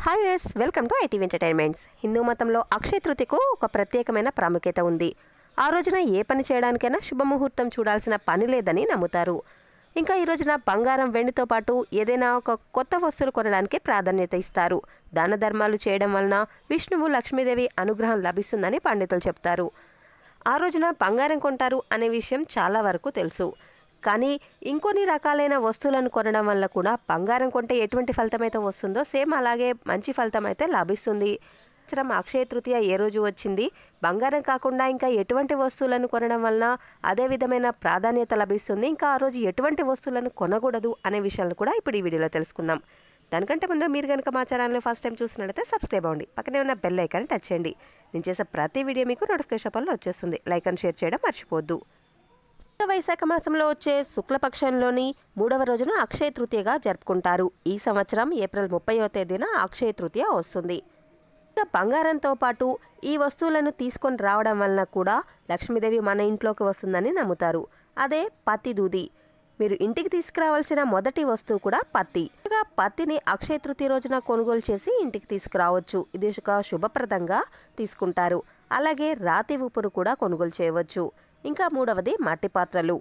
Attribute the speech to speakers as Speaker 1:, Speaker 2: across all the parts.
Speaker 1: Hi ఎస్ welcome to ITV entertainments. Hindu మతంలో అక్షయ తృతీయకు ఒక ప్రత్యేకమైన ప్రాముఖ్యత ఉంది. ఆ రోజున ఏ పని చేయడానికైనా శుభముహూర్తం చూడాల్సిన పని లేదని నమ్ముతారు. ఇంకా ఈ రోజున బంగారం వెండితో పాటు ఏదైనా ఒక కొత్త వస్తువులు కొనడానికి ప్రాధాన్యత ఇస్తారు. దాన ధర్మాలు చేయడం వలన విష్ణువు లక్ష్మీదేవి అనుగ్రహం లభిస్తుందని పండితులు చెప్తారు. ఆ రోజున బంగారం కొంటారు అనే విషయం చాలా వరకు తెలుసు. కానీ ఇంకొన్ని రకాలైన వస్తువులను కొనడం వల్ల కూడా బంగారం కొంటే ఎటువంటి ఫలితం అయితే వస్తుందో సేమ్ అలాగే మంచి ఫలితం అయితే లభిస్తుంది. అక్షయ తృతీయ ఏ రోజు వచ్చింది, బంగారం కాకుండా ఇంకా ఎటువంటి వస్తువులను కొనడం వలన అదే విధమైన ప్రాధాన్యత లభిస్తుంది, ఇంకా ఆ రోజు ఎటువంటి వస్తువులను కొనకూడదు అనే విషయాలను కూడా ఇప్పుడు ఈ వీడియోలో తెలుసుకుందాం. దానికంటే ముందు మీరు కనుక మా ఛానల్ని ఫస్ట్ టైం చూసినట్లయితే సబ్స్క్రైబ్ అవ్వండి, పక్కనే ఉన్న బెల్ ఐకాన్ టచ్ చేయండి. నేను చేసే ప్రతి వీడియో మీకు నోటిఫికేషన్ పనులు వచ్చేస్తుంది. లైక్ అండ్ షేర్ చేయడం మర్చిపోవద్దు. వైశాఖ మాసంలో వచ్చే శుక్లపక్షంలోని 3వ రోజున అక్షయ తృతీయగా జరుపుకుంటారు. ఈ సంవత్సరం ఏప్రిల్ 30వ తేదీన అక్షయ తృతీయ వస్తుంది. ఇంకా బంగారంతో పాటు ఈ వస్తువులను తీసుకొని రావడం వలన కూడా లక్ష్మీదేవి మన ఇంట్లోకి వస్తుందని నమ్ముతారు. అదే పత్తి దూది. మీరు ఇంటికి తీసుకురావాల్సిన మొదటి వస్తువు కూడా పత్తి. పత్తిని అక్షయ తృతీయ రోజున కొనుగోలు చేసి ఇంటికి తీసుకురావచ్చు. ఇది ఒక శుభప్రదంగా తీసుకుంటారు. అలాగే రాతి ఉప్పును కూడా కొనుగోలు చేయవచ్చు. ఇంకా 3వది మట్టి పాత్రలు,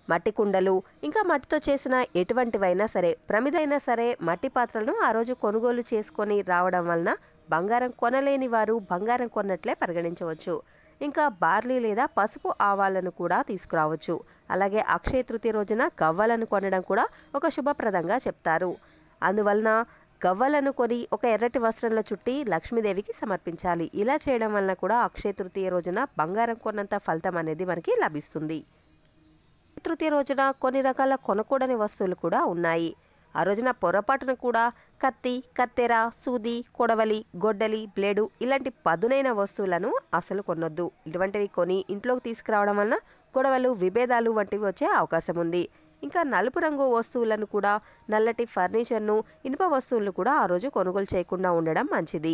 Speaker 1: మట్టి కుండలు, ఇంకా మట్టితో చేసిన ఎటువంటివైనా సరే, ప్రమిదైనా సరే మట్టి పాత్రలను ఆ రోజు కొనుగోలు చేసుకొని రావడం వలన బంగారం కొనలేని వారు బంగారం కొన్నట్లే పరిగణించవచ్చు. ఇంకా బార్లీ లేదా పసుపు ఆవాలను కూడా తీసుకురావచ్చు. అలాగే అక్షయ తృతీయ రోజున గవ్వలను కొనడం కూడా ఒక శుభప్రదంగా చెప్తారు. అందువలన గవ్వలను కొని ఒక ఎర్రటి వస్త్రంలో చుట్టి లక్ష్మీదేవికి సమర్పించాలి. ఇలా చేయడం వలన కూడా అక్షయ తృతీయ రోజున బంగారం కొన్నంత ఫలితం అనేది మనకి లభిస్తుంది. తృతీయ రోజున కొన్ని రకాల కొనకూడని వస్తువులు కూడా ఉన్నాయి. ఆ రోజున పొరపాటున కూడా కత్తి, కత్తెర, సూది, కొడవలి, గొడ్డలి, బ్లేడు ఇలాంటి పదునైన వస్తువులను అసలు కొనొద్దు. ఇటువంటివి కొని ఇంట్లోకి తీసుకురావడం వలన గొడవలు, విభేదాలు వంటివి వచ్చే అవకాశం ఉంది. ఇంకా నలుపు రంగు వస్తువులను కూడా, నల్లటి ఫర్నిచర్ను, ఇనుప వస్తువులను కూడా ఆ రోజు కొనుగోలు చేయకుండా ఉండడం మంచిది.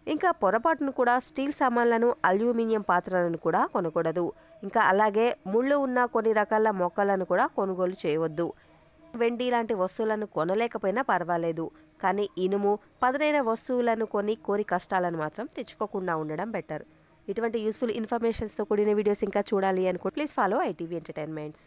Speaker 1: ఇంకా పొరపాటును కూడా స్టీల్ సామాన్లను, అల్యూమినియం పాత్రలను కూడా కొనకూడదు. ఇంకా అలాగే ముళ్ళు ఉన్న కొన్ని రకాల మొక్కలను కూడా కొనుగోలు చేయవద్దు. వెండి లాంటి వస్తువులను కొనలేకపోయినా పర్వాలేదు, కానీ ఇనుము, పదునైన వస్తువులను కొని కోరి కష్టాలను మాత్రం తెచ్చుకోకుండా ఉండడం బెటర్. ఇటువంటి యూస్ఫుల్ ఇన్ఫర్మేషన్స్తో కూడిన వీడియోస్ ఇంకా చూడాలి అనుకుంటే ప్లీజ్ ఫాలో ఐటీవీ ఎంటర్టైన్మెంట్స్.